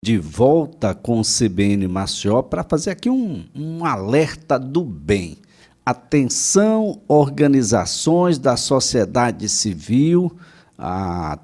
De volta com o CBN Maceió para fazer aqui um alerta do bem. Atenção, organizações da sociedade civil,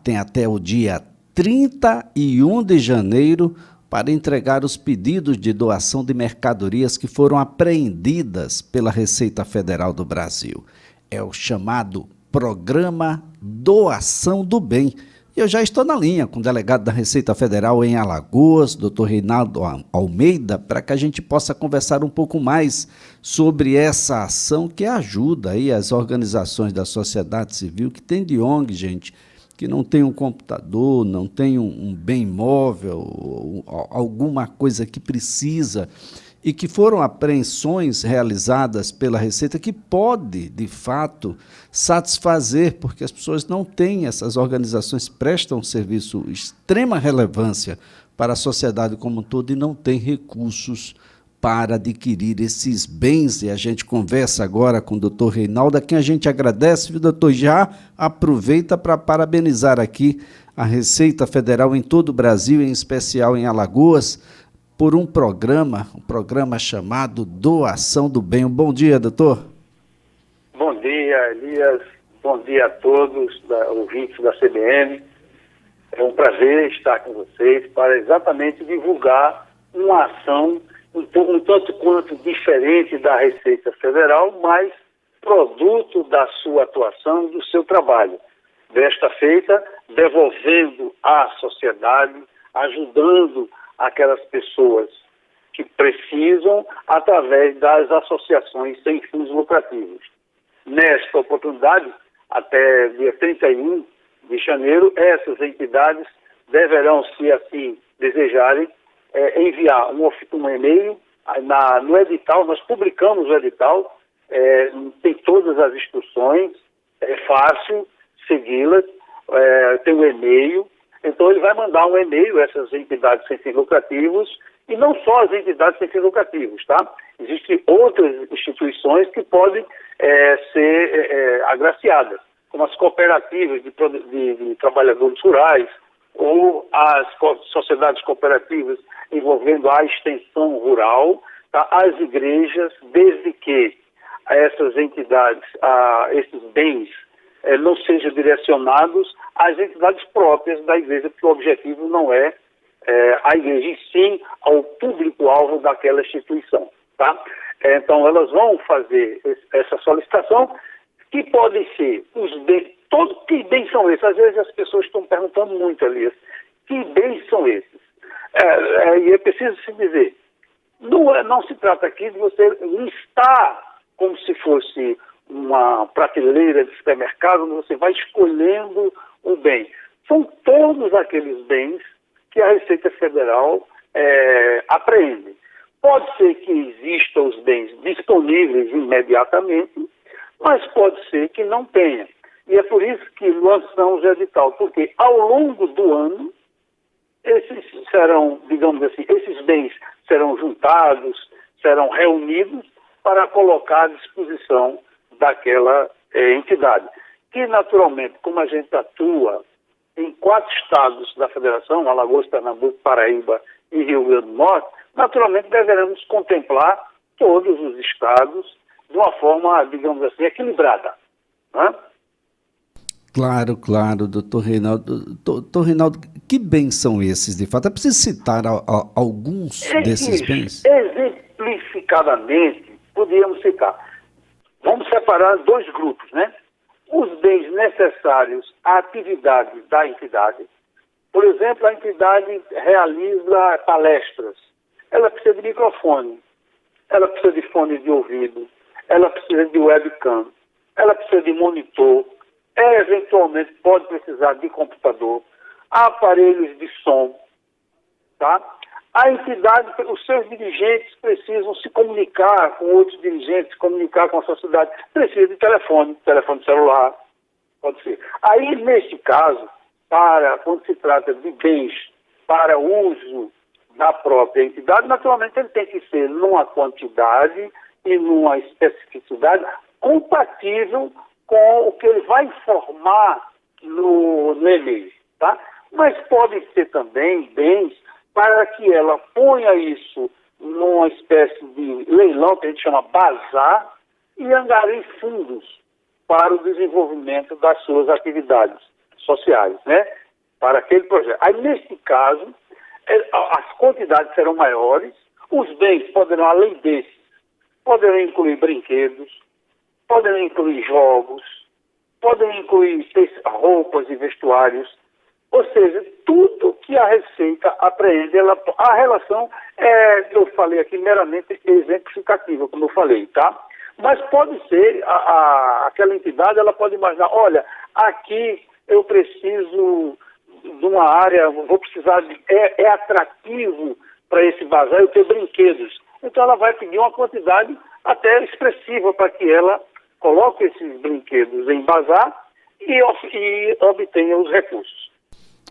tem até o dia 31 de janeiro para entregar os pedidos de doação de mercadorias que foram apreendidas pela Receita Federal do Brasil. É o chamado Programa Doação do Bem. Eu já estou na linha com o delegado da Receita Federal em Alagoas, doutor Reinaldo Almeida, para que a gente possa conversar um pouco mais sobre essa ação que ajuda aí as organizações da sociedade civil, que tem de ONG, gente, que não tem um computador, não tem um bem móvel, ou alguma coisa que precisa, e que foram apreensões realizadas pela Receita que pode, de fato, satisfazer, porque as pessoas não têm, essas organizações prestam um serviço de extrema relevância para a sociedade como um todo e não têm recursos para adquirir esses bens. E a gente conversa agora com o doutor Reinaldo, a quem a gente agradece, viu, doutor? Já aproveita para parabenizar aqui a Receita Federal em todo o Brasil, em especial em Alagoas, por um programa chamado Doação do Bem. Bom dia, doutor. Bom dia, Elias. Bom dia a todos, ouvintes da CBN. É um prazer estar com vocês para exatamente divulgar uma ação um tanto quanto diferente da Receita Federal, mas produto da sua atuação, do seu trabalho. Desta feita, devolvendo à sociedade, ajudando aquelas pessoas que precisam através das associações sem fins lucrativos. Nesta oportunidade, até dia 31 de janeiro, essas entidades deverão, se assim desejarem, enviar um e-mail no edital. Nós publicamos o edital, tem todas as instruções, é fácil segui-las, tem o e-mail. Então, ele vai mandar um e-mail a essas entidades sem fins lucrativos, e não só as entidades sem fins lucrativos, tá? Existem outras instituições que podem ser agraciadas, como as cooperativas de trabalhadores rurais, ou as sociedades cooperativas envolvendo a extensão rural, tá? As igrejas, desde que essas entidades, esses bens, não sejam direcionados às entidades próprias da igreja, porque o objetivo não é a igreja, e sim ao público-alvo daquela instituição, tá? Então, elas vão fazer essa solicitação, que podem ser os bens, que bens são esses? Às vezes as pessoas estão perguntando muito, Elias, que bens são esses? E é preciso se dizer, não se trata aqui de você listar como se fosse uma prateleira de supermercado, onde você vai escolhendo o bem. São todos aqueles bens que a Receita Federal apreende. Pode ser que existam os bens disponíveis imediatamente, mas pode ser que não tenha. E é por isso que lançamos o edital, porque ao longo do ano, esses serão, digamos assim, esses bens serão juntados, serão reunidos para colocar à disposição daquela entidade. Que, naturalmente, como a gente atua em 4 estados da Federação, Alagoas, Pernambuco, Paraíba e Rio Grande do Norte, naturalmente deveremos contemplar todos os estados de uma forma, digamos assim, equilibrada, né? Claro, doutor Reinaldo. Doutor Reinaldo, que bens são esses, de fato? É preciso citar alguns desses bens? Exemplificadamente, podíamos citar. Vamos separar 2 grupos, né? Os bens necessários à atividade da entidade. Por exemplo, a entidade realiza palestras. Ela precisa de microfone, ela precisa de fone de ouvido, ela precisa de webcam, ela precisa de monitor, eventualmente pode precisar de computador, aparelhos de som, tá? A entidade, os seus dirigentes precisam se comunicar com outros dirigentes, se comunicar com a sociedade, precisa de telefone celular, pode ser. Aí, neste caso, quando se trata de bens para uso da própria entidade, naturalmente ele tem que ser numa quantidade e numa especificidade compatível com o que ele vai informar no e-mail, tá? Mas podem ser também bens para que ela ponha isso numa espécie de leilão, que a gente chama bazar, e angarie fundos para o desenvolvimento das suas atividades sociais, né? Para aquele projeto. Aí, nesse caso, as quantidades serão maiores, os bens poderão, além desses, poderão incluir brinquedos, poderão incluir jogos, podem incluir roupas e vestuários, ou seja, tudo que a Receita apreende, a relação que eu falei aqui, meramente exemplificativa, como eu falei, tá? Mas pode ser, aquela entidade, ela pode imaginar, olha, aqui eu preciso de uma área, vou precisar é atrativo para esse bazar eu ter brinquedos. Então ela vai pedir uma quantidade até expressiva para que ela coloque esses brinquedos em bazar e obtenha os recursos.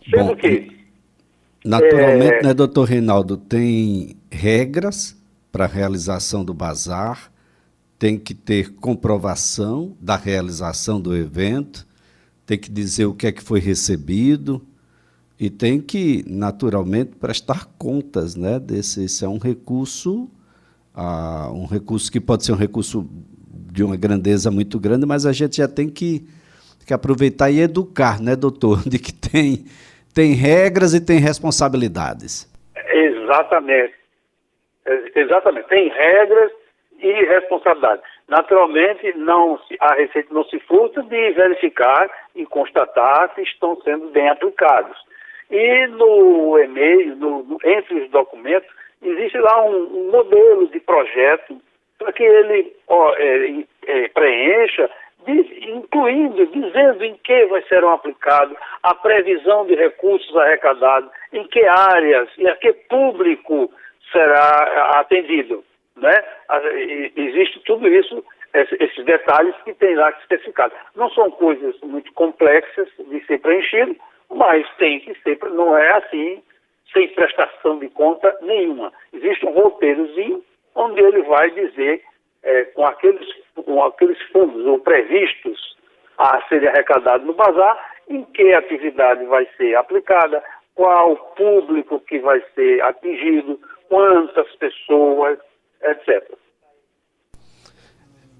Sendo Bom, que... naturalmente, né, doutor Reinaldo, tem regras para a realização do bazar, tem que ter comprovação da realização do evento, tem que dizer o que é que foi recebido e tem que, naturalmente, prestar contas, né, esse é um recurso que pode ser um recurso de uma grandeza muito grande, mas a gente já tem que aproveitar e educar, né, doutor, de que tem regras e tem responsabilidades. Exatamente. Exatamente. Tem regras e responsabilidades. Naturalmente, a Receita não se furta de verificar e constatar se estão sendo bem aplicados. E no e-mail, entre os documentos, existe lá um modelo de projeto para que ele preencha, dizendo em que serão aplicados, a previsão de recursos arrecadados, em que áreas e a que público será atendido, né? Existe tudo isso, esses detalhes que tem lá especificado. Não são coisas muito complexas de ser preenchido, mas tem que ser, não é assim, sem prestação de conta nenhuma. Existe um roteirozinho onde ele vai dizer com aqueles fundos ou previstos a serem arrecadados no bazar, em que atividade vai ser aplicada, qual público que vai ser atingido, quantas pessoas, etc.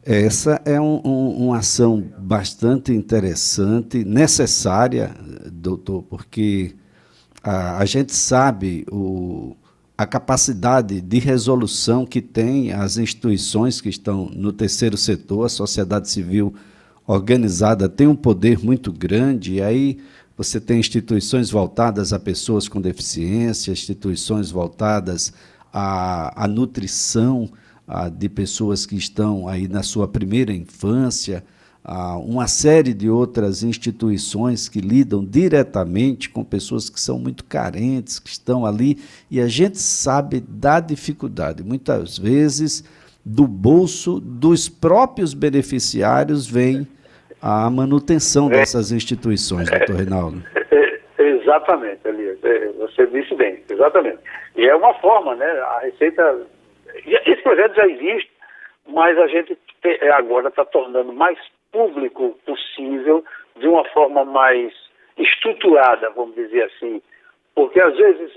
Essa é uma ação bastante interessante, necessária, doutor, porque a gente sabe a capacidade de resolução que tem as instituições que estão no terceiro setor, a sociedade civil organizada tem um poder muito grande, e aí você tem instituições voltadas a pessoas com deficiência, instituições voltadas à nutrição de pessoas que estão aí na sua primeira infância, uma série de outras instituições que lidam diretamente com pessoas que são muito carentes, que estão ali, e a gente sabe da dificuldade. Muitas vezes, do bolso dos próprios beneficiários vem a manutenção dessas instituições, doutor Reinaldo. Exatamente, Elias. Você disse bem, exatamente. E é uma forma, né? A Receita... Esse projeto já existe, mas a gente agora está tornando mais público possível, de uma forma mais estruturada, vamos dizer assim. Porque, às vezes,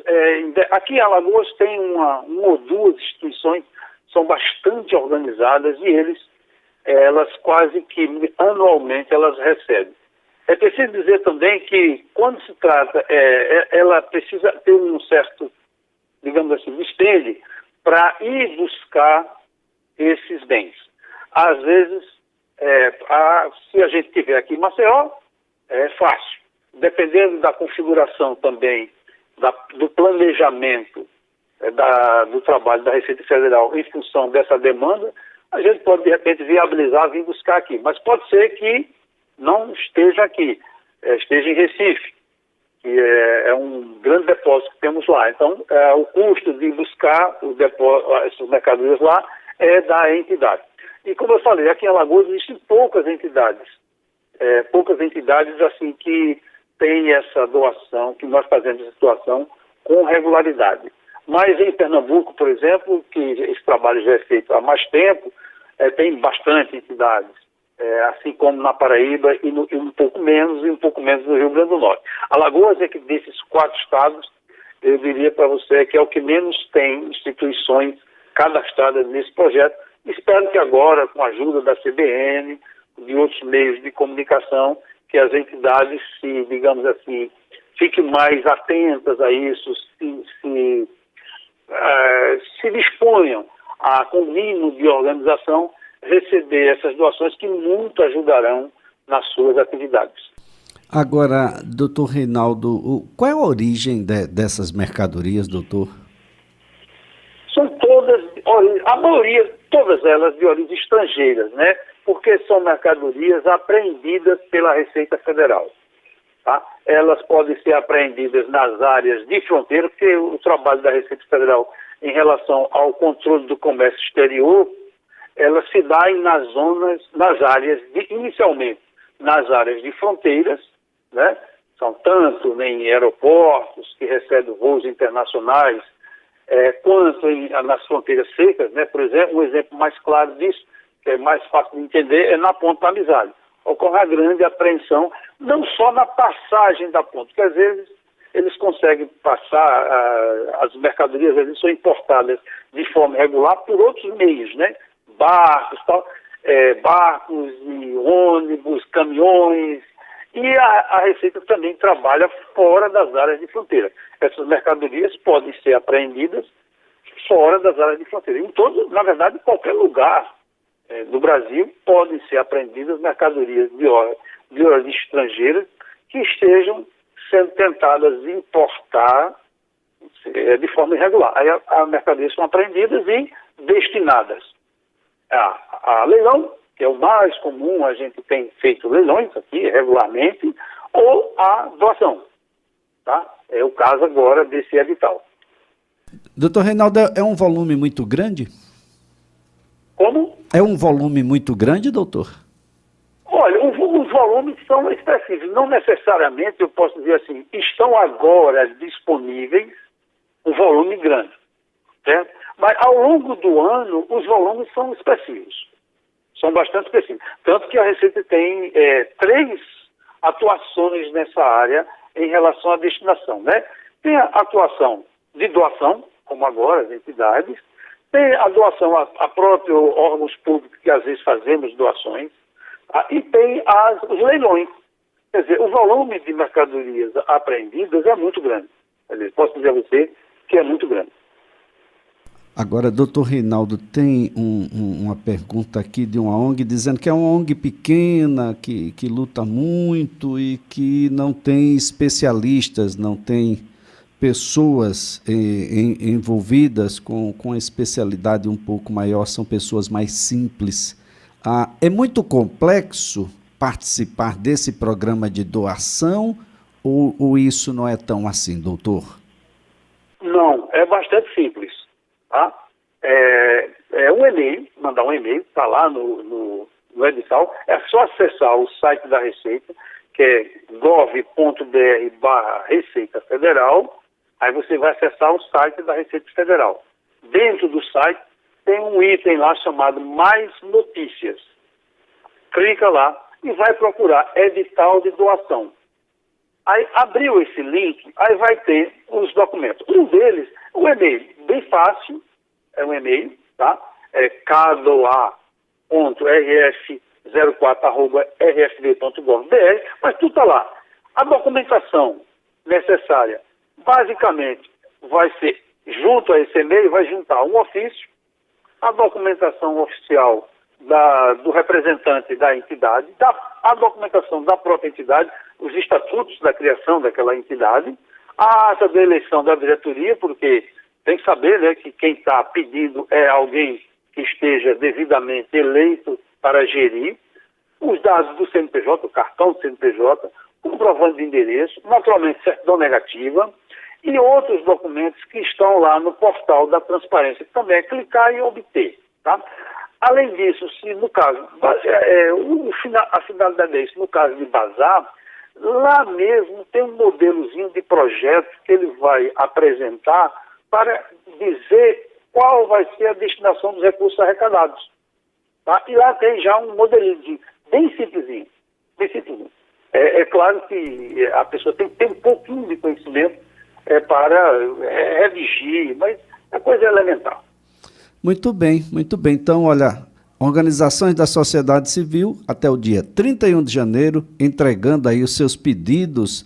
aqui em Alagoas tem uma ou duas instituições que são bastante organizadas e elas quase que anualmente elas recebem. É preciso dizer também que, quando se trata, ela precisa ter um certo, digamos assim, dispêndio para ir buscar esses bens. Às vezes, se a gente estiver aqui em Maceió, é fácil. Dependendo da configuração também, do planejamento do trabalho da Receita Federal em função dessa demanda, a gente pode, de repente, viabilizar, vir buscar aqui. Mas pode ser que não esteja aqui, esteja em Recife, que é um grande depósito que temos lá. Então, o custo de buscar essas mercadorias lá é da entidade. E como eu falei, aqui em Alagoas existem poucas entidades assim que têm essa doação, que nós fazemos essa doação com regularidade. Mas em Pernambuco, por exemplo, que esse trabalho já é feito há mais tempo, tem bastante entidades. Assim como na Paraíba e um pouco menos no Rio Grande do Norte. Alagoas é que desses 4 estados eu diria para você que é o que menos tem instituições cadastradas nesse projeto. Espero que agora, com a ajuda da CBN, de outros meios de comunicação, que as entidades se, digamos assim, fiquem mais atentas a isso, se disponham a, com o mínimo de organização, receber essas doações que muito ajudarão nas suas atividades. Agora, doutor Reinaldo, qual é a origem dessas mercadorias, doutor? São todas, a maioria, todas elas de origem estrangeira, né? Porque são mercadorias apreendidas pela Receita Federal. Tá? Elas podem ser apreendidas nas áreas de fronteira, porque o trabalho da Receita Federal em relação ao controle do comércio exterior, ela se dá nas áreas, inicialmente nas áreas de fronteiras, né? São tanto em aeroportos que recebem voos internacionais, quanto nas fronteiras secas, né? Por exemplo, um exemplo mais claro disso, que é mais fácil de entender, é na Ponta da Amizade. Ocorre a grande apreensão, não só na passagem da ponte, porque às vezes eles conseguem passar, as mercadorias às vezes são importadas de forma regular por outros meios, né? Barcos, barcos e ônibus, caminhões, e a Receita também trabalha fora das áreas de fronteira. Essas mercadorias podem ser apreendidas fora das áreas de fronteira. Em todo, na verdade, em qualquer lugar do Brasil podem ser apreendidas mercadorias de origem estrangeira que estejam sendo tentadas importar de forma irregular. Aí as mercadorias são apreendidas e destinadas a leilão, que é o mais comum, a gente tem feito leilões aqui regularmente, ou a doação. Tá? É o caso agora desse edital. Doutor Reinaldo, é um volume muito grande? Como? É um volume muito grande, doutor? Olha, os volumes são expressivos. Não necessariamente, eu posso dizer assim, estão agora disponíveis um volume grande. Certo? Mas ao longo do ano, os volumes são expressivos. São bastante expressivos. Tanto que a Receita tem 3 atuações nessa área em relação à destinação, né? Tem a atuação de doação, como agora as entidades, tem a doação a próprios órgãos públicos, que às vezes fazemos doações, e tem os leilões. Quer dizer, o volume de mercadorias apreendidas é muito grande. Quer dizer, posso dizer a você que é muito grande. Agora, doutor Reinaldo, tem uma pergunta aqui de uma ONG dizendo que é uma ONG pequena, que luta muito e que não tem especialistas, não tem pessoas envolvidas com especialidade um pouco maior, são pessoas mais simples. É muito complexo participar desse programa de doação ou isso não é tão assim, doutor? Não, é bastante simples. Tá? É um e-mail, mandar um e-mail, está lá no edital, é só acessar o site da Receita, que é gov.br/Receita Federal, aí você vai acessar o site da Receita Federal. Dentro do site tem um item lá chamado Mais Notícias. Clica lá e vai procurar edital de doação. Aí abriu esse link, aí vai ter os documentos. Um deles, o e-mail, bem fácil, é um e-mail, tá? É kdoa.rf04@rfv.gov.br, mas tudo está lá. A documentação necessária, basicamente, vai ser, junto a esse e-mail, vai juntar um ofício, a documentação oficial do representante da entidade, a documentação da própria entidade, os estatutos da criação daquela entidade, a ata da eleição da diretoria, porque tem que saber, né, que quem está pedindo é alguém que esteja devidamente eleito para gerir, os dados do CNPJ, o cartão do CNPJ, comprovante de endereço, naturalmente certidão negativa e outros documentos que estão lá no portal da transparência, que também é clicar e obter, tá? Além disso, se no caso, a finalidade é isso, no caso de bazar, lá mesmo tem um modelozinho de projeto que ele vai apresentar para dizer qual vai ser a destinação dos recursos arrecadados. Tá? E lá tem já um modelinho bem simplesinho. Bem simplesinho. É claro que a pessoa tem que ter um pouquinho de conhecimento para redigir, mas é coisa elementar. Muito bem, muito bem. Então, olha, organizações da sociedade civil até o dia 31 de janeiro, entregando aí os seus pedidos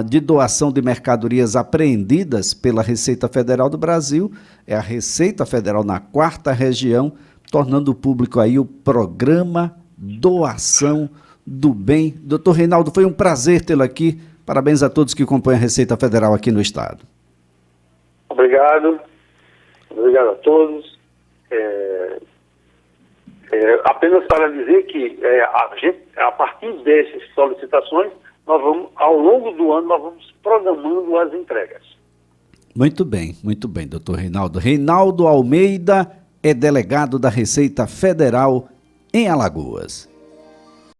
de doação de mercadorias apreendidas pela Receita Federal do Brasil. É a Receita Federal na 4ª região, tornando público aí o programa Doação do Bem. Doutor Reinaldo, foi um prazer tê-lo aqui. Parabéns a todos que compõem a Receita Federal aqui no Estado. Obrigado. Obrigado a todos. Apenas para dizer que a partir dessas solicitações, nós vamos, ao longo do ano, nós vamos programando as entregas. Muito bem, doutor Reinaldo. Reinaldo Almeida é delegado da Receita Federal em Alagoas.